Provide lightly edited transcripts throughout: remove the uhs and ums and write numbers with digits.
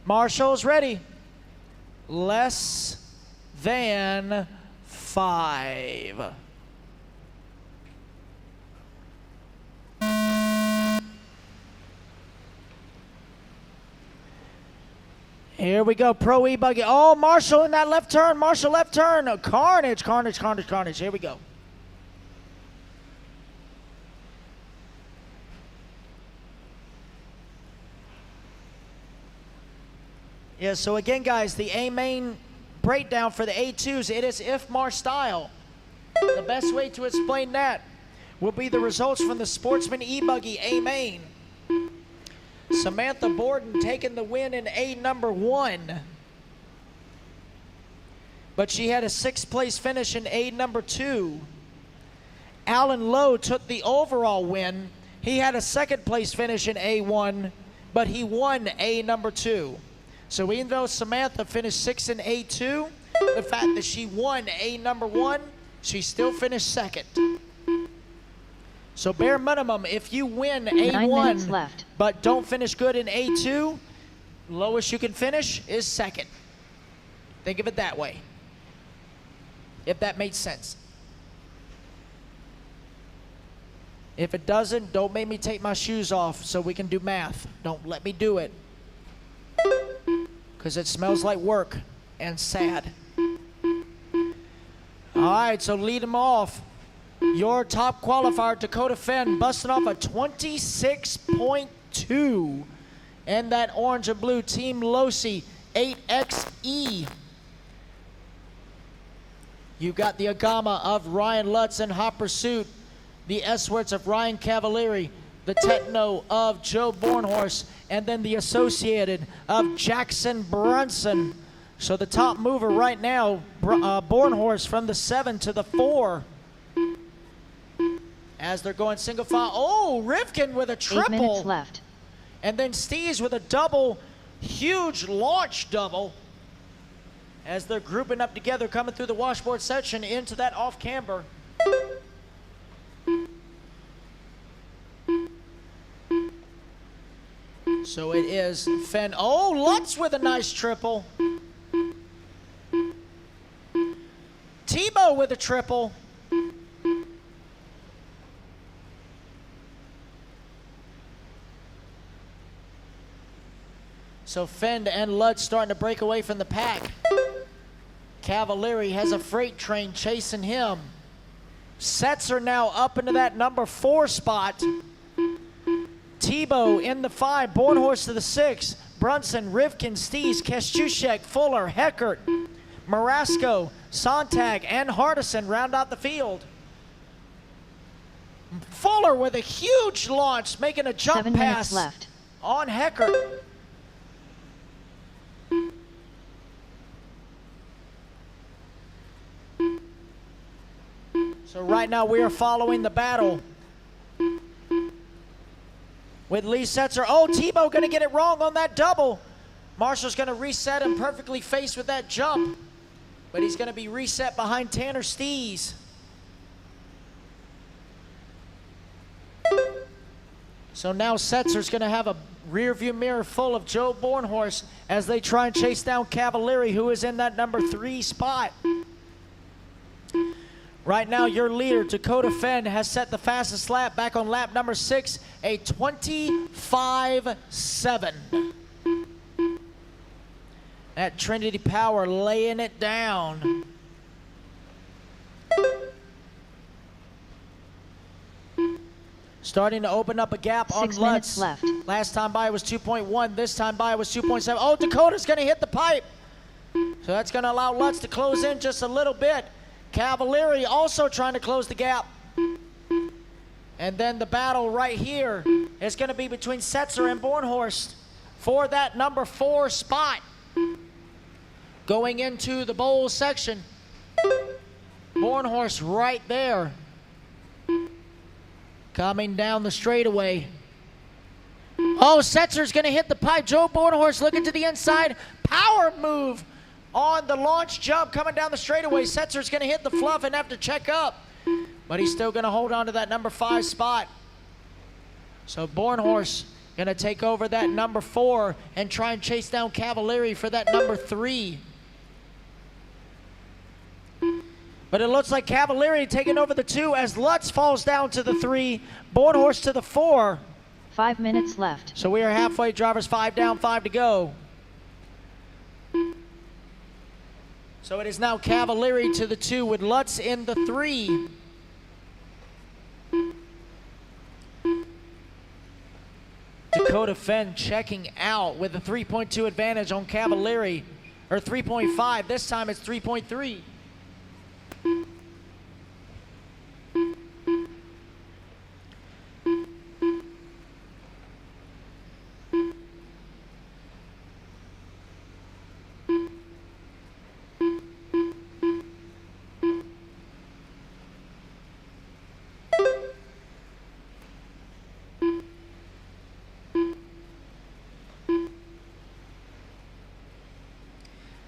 Marshall's ready. Less than 5. Here we go, Pro E Buggy. Oh, Marshall in that left turn. Marshall left turn. Carnage, carnage, carnage, carnage. Here we go. Yeah, so again, guys, the A main breakdown for the A2s, it is if Marsh style. The best way to explain that will be the results from the Sportsman E-Buggy A main. Samantha Borden taking the win in A number 1. But she had a 6th place finish in A number 2. Alan Lowe took the overall win. He had a 2nd place finish in A1, but he won A number 2. So even though Samantha finished 6th in A2, the fact that she won A number 1, she still finished 2nd. So bare minimum, if you win A1 but don't finish good in A2, lowest you can finish is 2nd. Think of it that way, if that makes sense. If it doesn't, don't make me take my shoes off so we can do math. Don't let me do it, because it smells like work and sad. All right, so lead them off. Your top qualifier, Dakotah Phend, busting off a 26.2. And that orange and blue, Team Losi, 8XE. You've got the Agama of Ryan Lutz in hot pursuit. The Eswarts of Ryan Cavalieri. The Techno of Joe Bornhorst. And then the Associated of Jackson Brunson. So the top mover right now, Bornhorst from the 7 to the 4. As they're going single file. Oh, Rivkin with a triple. 8 minutes left. And then Stees with a double, huge launch double. As they're grouping up together, coming through the washboard section into that off camber. So it is Phend. Oh, Lutz with a nice triple. Tebo with a triple. So Phend and Lutz starting to break away from the pack. Cavalieri has a freight train chasing him. Setzer now up into that number 4 spot. Tebo in the 5, Bornhorst to the 6. Brunson, Rivkin, Stees, Kosciuszek, Fuller, Heckert, Marasco, Sontag, and Hardison round out the field. Fuller with a huge launch, making a jump 7 pass minutes left. on Heckert. So right now we are following the battle with Lee Setzer. Oh, Tebo gonna get it wrong on that double. Marshall's gonna reset him perfectly faced with that jump, but he's gonna be reset behind Tanner Stees. So now Setzer's gonna have a rear view mirror full of Joe Bornhorst as they try and chase down Cavalieri, who is in that number 3 spot. Right now, your leader, Dakotah Phend, has set the fastest lap back on lap number 6, a 25.7. That Trinity Power laying it down. Starting to open up a gap on 6 Lutz. minutes left. Last time by was 2.1. This time by was 2.7. Oh, Dakotah's going to hit the pipe. So that's going to allow Lutz to close in just a little bit. Cavalieri also trying to close the gap. And then the battle right here is going to be between Setzer and Bornhorst for that number 4 spot. Going into the bowl section. Bornhorst right there. Coming down the straightaway. Oh, Setzer's going to hit the pipe. Joe Bornhorst looking to the inside. Power move on the launch jump coming down the straightaway. Setzer's going to hit the fluff and have to check up. But he's still going to hold on to that number 5 spot. So Bornhorst Gonna take over that number 4 and try and chase down Cavalieri for that number 3. But it looks like Cavalieri taking over the 2 as Lutz falls down to the 3, Bornhorst to the 4. 5 minutes left. So we are halfway, drivers, 5 down, 5 to go. So it is now Cavalieri to the 2 with Lutz in the 3. Dakotah Phend checking out with a 3.2 advantage on Cavalieri, or 3.5. This time it's 3.3.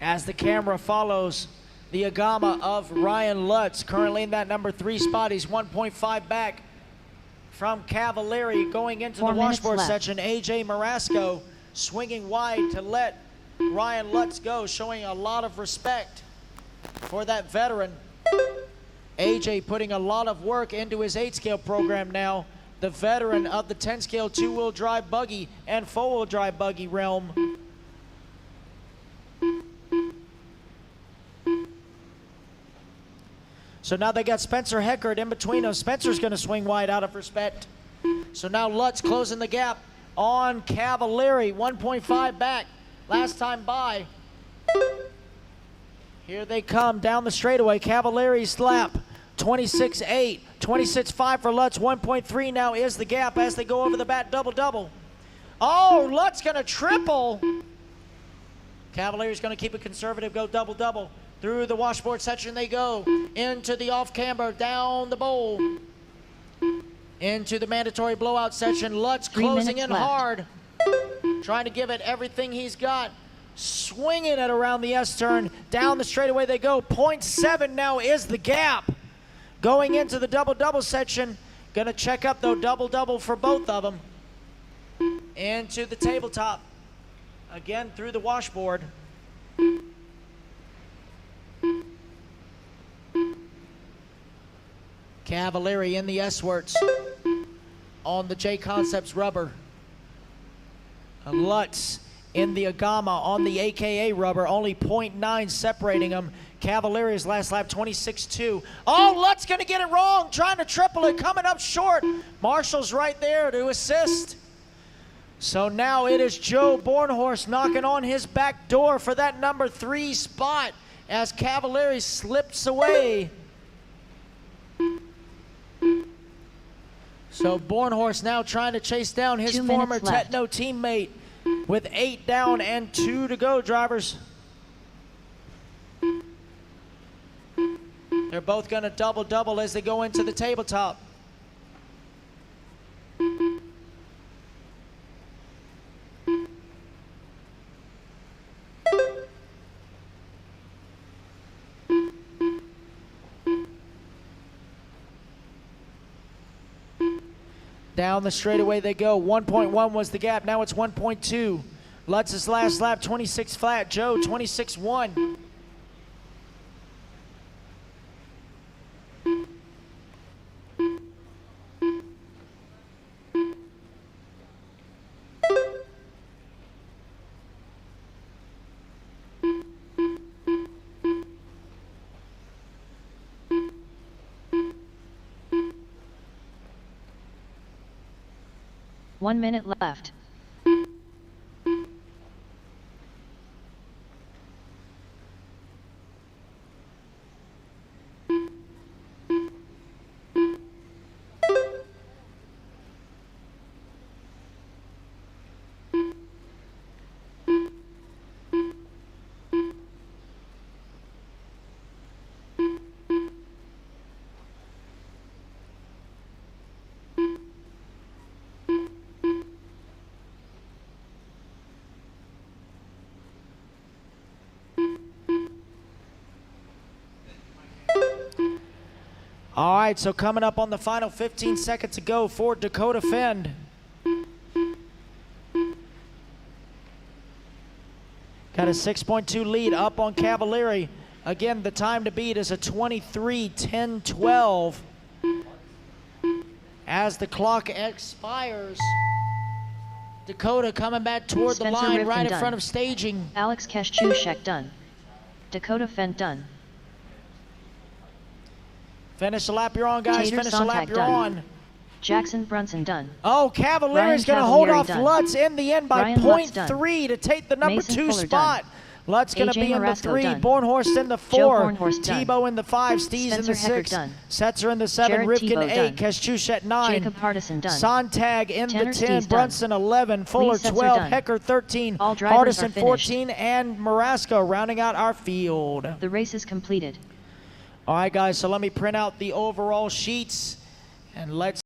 As the camera follows the Agama of Ryan Lutz, currently in that number 3 spot. He's 1.5 back from Cavalieri. Going into the washboard section, AJ Marasco swinging wide to let Ryan Lutz go, showing a lot of respect for that veteran. AJ putting a lot of work into his 8-scale program now, the veteran of the 10-scale 2-wheel drive buggy and 4-wheel drive buggy realm. So now they got Spencer Heckert in between them. Spencer's going to swing wide out of respect. So now Lutz closing the gap on Cavalieri, 1.5 back. Last time by. Here they come down the straightaway. Cavalieri's lap, 26.8, 26.5 for Lutz. 1.3 now is the gap as they go over the bat double-double. Oh, Lutz going to triple. Cavalieri's going to keep it conservative, go double-double. Through the washboard section they go, into the off-camber, down the bowl, into the mandatory blowout section. Lutz closing in hard, trying to give it everything he's got, swinging it around the S-turn, down the straightaway they go. 0.7 now is the gap. Going into the double-double section, gonna check up though, double-double for both of them. Into the tabletop, again through the washboard. Cavalieri in the S-worts on the J-Concepts rubber. Lutz in the Agama on the AKA rubber, only 0.9 separating them. Cavalieri's last lap, 26.2. Oh, Lutz gonna get it wrong, trying to triple it, coming up short. Marshall's right there to assist. So now it is Joe Bornhorst knocking on his back door for that number 3 spot as Cavalieri slips away. So Bornhorst now trying to chase down his former Tetno teammate with 8 down and 2 to go, drivers. They're both going to double-double as they go into the tabletop. Down the straightaway they go. 1.1 was the gap. Now it's 1.2. Lutz's last lap, 26 flat. Joe, 26.1. One minute left. All right, so coming up on the final 15 seconds to go for Dakotah Phend. Got a 6.2 lead up on Cavalieri. Again, the time to beat is a 23:10:12. As the clock expires, Dakotah coming back toward the line, Rivkin right in done. front of staging. Alex Kosciuszek done. Dakotah Phend done. Finish the lap you're on, guys. Tater Finish the lap Sontag you're done. on. Jackson Brunson done. Oh, Cavalieri's going to hold Cavalieri off done. Lutz in the end by Ryan Lutz done. 0.3 to take the number Mason 2 Fuller spot. done. Lutz going to AJ be in the Marasco 3, done. Bornhorst in the 4, Bornhorst done. Tebo in the 5, Stees in the Spencer 6, Heckert done. Setzer in the 7, Jared Rivkin Tebo 8, done. Kosciuszek 9, Hardison done. Sontag in Tanner the 10, Stees done. Brunson 11, Fuller Setzer 12, done. Heckert 13, All drivers are Hardison finished. 14, and Marasco rounding out our field. The race is completed. All right, guys, so let me print out the overall sheets, and let's